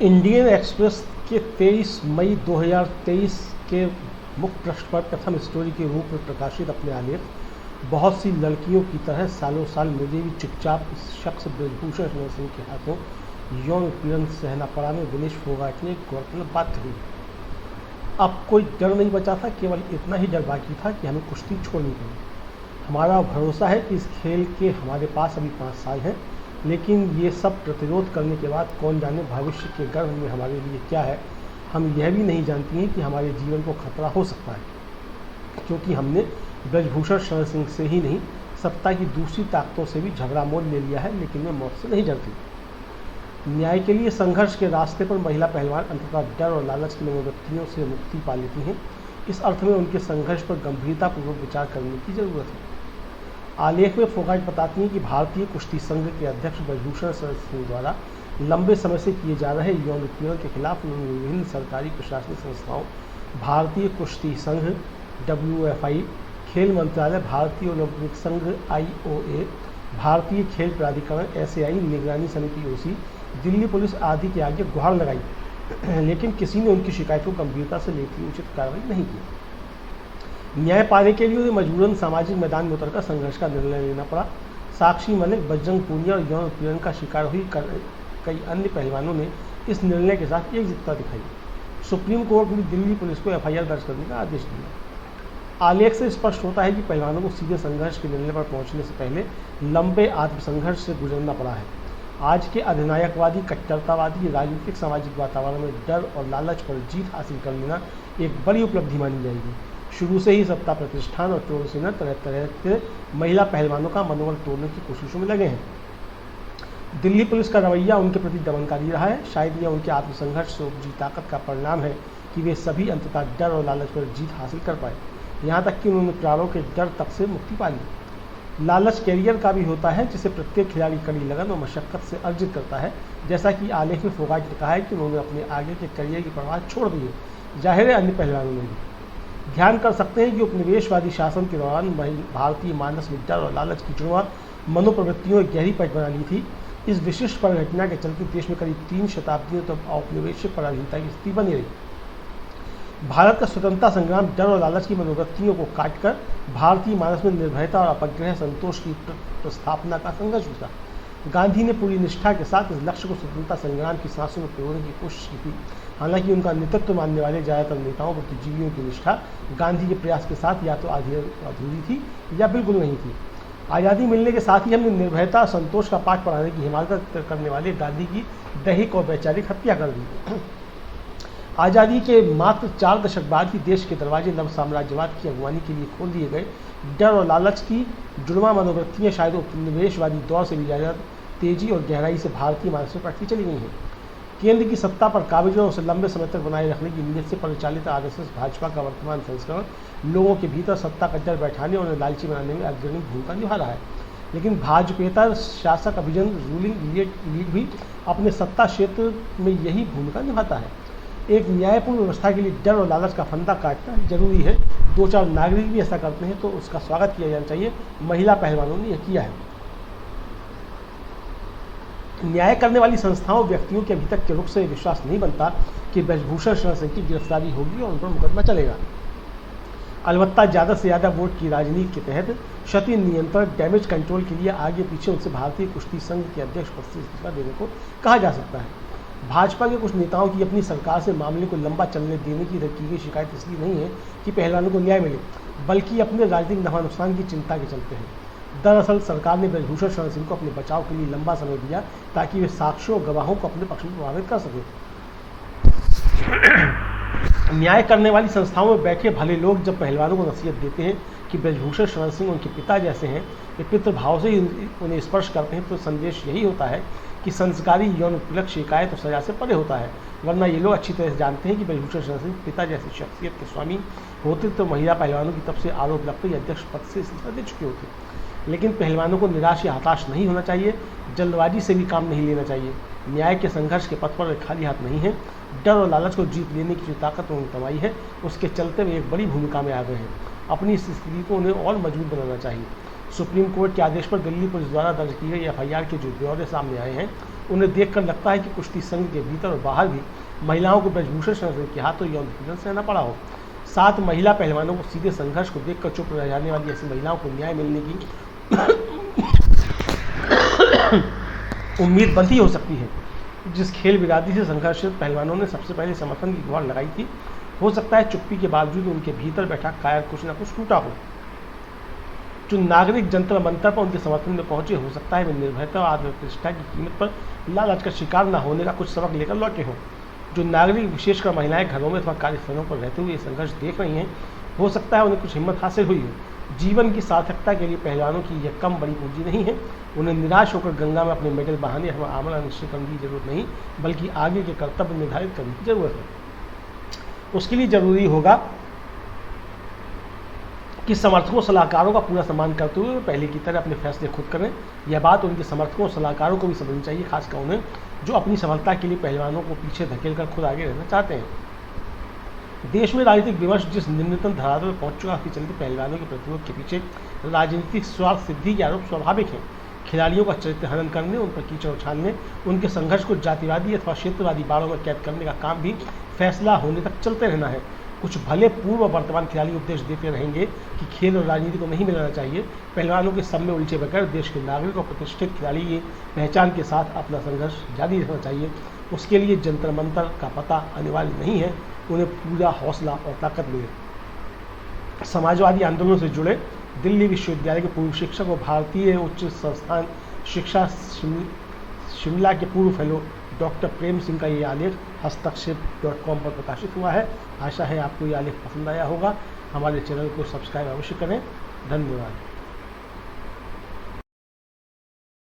Indian express के 23 मई 2023 के मुख्य पृष्ठ पर प्रथम स्टोरी के रूप में प्रकाशित अपने आलेख बहुत सी लड़कियों की तरह सालों साल मुझे भी चुपचाप इस शख्स ब्रजभूषण शरण सिंह के हाथों यौन उत्पीड़न सहना पड़ा में विनेश फोगाट ने गौरतलब बात हुई। अब कोई डर नहीं बचा था, केवल इतना ही डर बाकी था कि हमें कुश्ती छोड़नी पड़ी। हमारा भरोसा है कि इस खेल के हमारे पास अभी 5 साल हैं, लेकिन ये सब प्रतिरोध करने के बाद कौन जाने भविष्य के गर्भ में हमारे लिए क्या है। हम यह भी नहीं जानती हैं कि हमारे जीवन को खतरा हो सकता है, क्योंकि हमने ब्रजभूषण शरण सिंह से ही नहीं, सत्ता की दूसरी ताकतों से भी झगड़ा मोल ले लिया है, लेकिन वे मौत से नहीं डरती। न्याय के लिए संघर्ष के रास्ते पर महिला पहलवान अंततः डर और लालच की मनोवृत्तियों से मुक्ति पा लेती हैं। इस अर्थ में उनके संघर्ष पर गंभीरतापूर्वक विचार करने की जरूरत है। आलेख में फोगाट बताती हैं कि भारतीय कुश्ती संघ के अध्यक्ष ब्रजभूषण शरण सिंह द्वारा लंबे समय से किए जा रहे यौन उत्पीड़न के खिलाफ उन्होंने विभिन्न सरकारी प्रशासनिक संस्थाओं, भारतीय कुश्ती संघ WFI, खेल मंत्रालय, भारतीय ओलंपिक संघ IOA, भारतीय खेल प्राधिकरण SAI, निगरानी समिति OC, दिल्ली पुलिस आदि के आगे गुहार लगाई, लेकिन किसी ने उनकी शिकायत को गंभीरता से लेती उचित कार्रवाई नहीं की। न्याय पाने के लिए उन्हें मजबूरन सामाजिक मैदान में उतरकर संघर्ष का निर्णय लेना पड़ा। साक्षी मलिक, बजरंग पूनिया और यौन उत्पीड़न का शिकार हुई कई अन्य पहलवानों ने इस निर्णय के साथ एकजुटता दिखाई। सुप्रीम कोर्ट ने दिल्ली पुलिस को FIR दर्ज करने का आदेश दिया। आलेख से स्पष्ट होता है कि पहलवानों को सीधे संघर्ष के निर्णय पर पहुंचने से पहले लंबे आत्मसंघर्ष से गुजरना पड़ा है। आज के अधिनायकवादी, कट्टरतावादी, राजनीतिक सामाजिक वातावरण में डर और लालच पर जीत हासिल कर लेना एक बड़ी उपलब्धि मानी जाएगी। शुरू से ही सत्ता प्रतिष्ठान और टोल सेना तरह तरह के महिला पहलवानों का मनोबल तोड़ने की कोशिशों में लगे हैं। दिल्ली पुलिस का रवैया उनके प्रति दमनकारी रहा है। शायद यह उनके आत्मसंघर्ष से उपजी ताकत का परिणाम है कि वे सभी अंततः डर और लालच पर जीत हासिल कर पाए, यहाँ तक कि उन्होंने प्राणों के डर तक से मुक्ति पा ली। लालच कैरियर का भी होता है, जिसे प्रत्येक खिलाड़ी कड़ी लगन और मशक्कत से अर्जित करता है। जैसा कि आलेख में फोगाट ने कहा है कि उन्होंने अपने आगे के करियर की परवाह छोड़ दी है। जाहिर है अन्य पहलवानों ने भी। ध्यान कर सकते हैं कि उपनिवेशवादी शासन के दौरान भारतीय मानस में डर और लालच की जुड़वा मनोप्रवृत्तियों की गहरी पट बना ली थी। इस विशिष्ट परिघटना के चलते देश में करीब 3 शताब्दियों तक औपनिवेशिक पराधीनता की स्थिति बनी रही। भारत का स्वतंत्रता संग्राम डर और लालच की मनोवृत्तियों को काटकर भारतीय मानस में निर्भयता और अपग्रह संतोष की प्रस्थापना का संघर्ष था। गांधी ने पूरी निष्ठा के साथ इस लक्ष्य को स्वतंत्रता संग्राम की सांसों में पिरोने की कोशिश की थी। हालांकि उनका नेतृत्व मानने वाले ज़्यादातर नेताओं बुद्धिजीवियों की निष्ठा गांधी के प्रयास के साथ या तो अधूरी थी या बिल्कुल नहीं थी। आज़ादी मिलने के साथ ही हमने निर्भयता और संतोष का पाठ पढ़ाने की हिमाकत करने वाले गांधी की दैहिक और वैचारिक हत्या कर दी। आज़ादी के मात्र 4 दशक बाद ही देश के दरवाजे नव साम्राज्यवाद की अगवानी के लिए खोल दिए गए। डर और लालच की जुड़वा मनोवृत्तियाँ शायद उपनिवेशवादी दौर से भी ज़्यादा तेजी और गहराई से भारतीय मानस में पड़ती चली गई हैं। केंद्र की सत्ता पर काबिज और उसे लंबे समय तक बनाए रखने की नीयत से परिचालित RSS भाजपा का वर्तमान संस्करण लोगों के भीतर सत्ता का डर बैठाने और उन्हें लालची बनाने में अग्रणी भूमिका निभा रहा है। लेकिन भाजपेतर शासक अभिजन रूलिंग लीग भी अपने सत्ता क्षेत्र में यही भूमिका निभाता है। एक न्यायपूर्ण व्यवस्था के लिए डर और लालच का फंदा काटना जरूरी है। 2-4 नागरिक भी ऐसा करते हैं तो उसका स्वागत किया जाना चाहिए। महिला पहलवानों ने यह किया है। न्याय करने वाली संस्थाओं व्यक्तियों के अभी तक के रुख से विश्वास नहीं बनता कि ब्रजभूषण शरण सिंह की गिरफ्तारी होगी और उन पर मुकदमा चलेगा। अलबत्ता ज़्यादा से ज़्यादा वोट की राजनीति के तहत क्षति नियंत्रण, डैमेज कंट्रोल के लिए आगे पीछे उनसे भारतीय कुश्ती संघ के अध्यक्ष पद से इस्तीफा देने को कहा जा सकता है। भाजपा के कुछ नेताओं की अपनी सरकार से मामले को लंबा चलने देने की की गई शिकायत इसलिए नहीं है कि पहलवानों को न्याय मिले, बल्कि अपने राजनीतिक नफा नुकसान की चिंता के चलते हैं। दरअसल सरकार ने ब्रजभूषण शरण सिंह को अपने बचाव के लिए लंबा समय दिया ताकि वे साक्ष्यों और गवाहों को अपने पक्ष में प्रभावित कर सकें। न्याय करने वाली संस्थाओं में बैठे भले लोग जब पहलवानों को नसीहत देते हैं कि ब्रजभूषण शरण सिंह उनके पिता जैसे हैं, वे पितृभाव से ही उन्हें स्पर्श करते हैं, तो संदेश यही होता है कि संस्कारी यौन उत्पीड़क शिकायत और सजा से परे होता है। वरना ये लोग अच्छी तरह से जानते हैं कि ब्रजभूषण शरण सिंह पिता जैसी शख्सियत के स्वामी होते तो महिला पहलवानों की तरफ से आरोप लगते ही अध्यक्ष पद से इस्तीफा दे चुके होते। लेकिन पहलवानों को निराश या हताश नहीं होना चाहिए, जल्दबाजी से भी काम नहीं लेना चाहिए। न्याय के संघर्ष के पथ पर खाली हाथ नहीं है। डर और लालच को जीत लेने की जो ताकत उन्होंने कमाई है, उसके चलते वे एक बड़ी भूमिका में आ गए हैं। अपनी इस स्थिति को उन्हें और मजबूत बनाना चाहिए। सुप्रीम कोर्ट के आदेश पर दिल्ली पुलिस द्वारा दर्ज की गई एफआईआर के जो ब्यौरे सामने आए हैं, उन्हें देखकर लगता है कि कुश्ती संघ के भीतर और बाहर भी महिलाओं को ब्रजभूषण शरण के हाथों यौन उत्पीड़न सहना पड़ा हो। 7 महिला पहलवानों को सीधे संघर्ष को देखकर चुप रह जाने वाली ऐसी महिलाओं को न्याय मिलने की उम्मीद बंधी हो सकती है। जिस खेल बिरादरी से संघर्षित पहलवानों ने सबसे पहले समर्थन की गुहार लगाई थी, हो सकता है चुप्पी के बावजूद उनके भीतर बैठा कायर कुछ न कुछ टूटा हो। जो नागरिक जंतर मंतर पर उनके समर्थन में पहुंचे, हो सकता है वे निर्भयता और आत्मप्रतिष्ठा की कीमत पर लालच का शिकार न होने का कुछ सबक लेकर लौटे हों। जो नागरिक, विशेषकर महिलाएं, घरों में अथवा कार्यस्थलों पर रहते हुए ये संघर्ष देख रही हैं, हो सकता है उन्हें कुछ हिम्मत हासिल हुई हो। जीवन की सार्थकता के लिए पहलवानों की यह कम बड़ी पूंजी नहीं है। उन्हें निराश होकर गंगा में अपने मेडल बहाने अथवा आमला निश्चय करने की जरूरत नहीं, बल्कि आगे के कर्तव्य निर्धारित करने की जरूरत है। उसके लिए जरूरी होगा कि समर्थकों सलाहकारों का पूरा सम्मान करते हुए पहले की तरह अपने फैसले खुद करें। यह बात उनके समर्थकों सलाहकारों को भी समझनी चाहिए, खासकर उन्हें जो अपनी सफलता के लिए पहलवानों को पीछे धकेलकर खुद आगे रहना चाहते हैं। देश में राजनीतिक विमर्श जिस निम्नतम धरातल पर पहुंच चुका, उसके चलते पहलवानों के प्रतिरोध के पीछे राजनीतिक स्वार्थ सिद्धि के आरोप स्वाभाविक हैं। खिलाड़ियों का चरित्र हनन करने, उन पर कीचड़ उछालने, उनके संघर्ष को जातिवादी अथवा क्षेत्रवादी बाड़ों में कैद करने का काम भी फैसला होने तक चलते रहना है। कुछ भले पूर्व और वर्तमान खिलाड़ी उपदेश देते रहेंगे कि खेल और राजनीति को नहीं मिलाना चाहिए। पहलवानों के सब में उलझे बगैर देश के नागरिक और प्रतिष्ठित खिलाड़ी की पहचान के साथ अपना संघर्ष जारी रखना चाहिए। उसके लिए जंतर मंतर का पता अनिवार्य नहीं है, उन्हें पूरा हौसला और ताकत मिले। समाजवादी आंदोलन से जुड़े दिल्ली विश्वविद्यालय के पूर्व शिक्षक और भारतीय उच्च संस्थान शिक्षा शिमला के पूर्व फेलो डॉक्टर प्रेम सिंह का ये आलेख हस्तक्षेप.com पर प्रकाशित हुआ है। आशा है आपको ये आलेख पसंद आया होगा। हमारे चैनल को सब्सक्राइब अवश्य करें। धन्यवाद।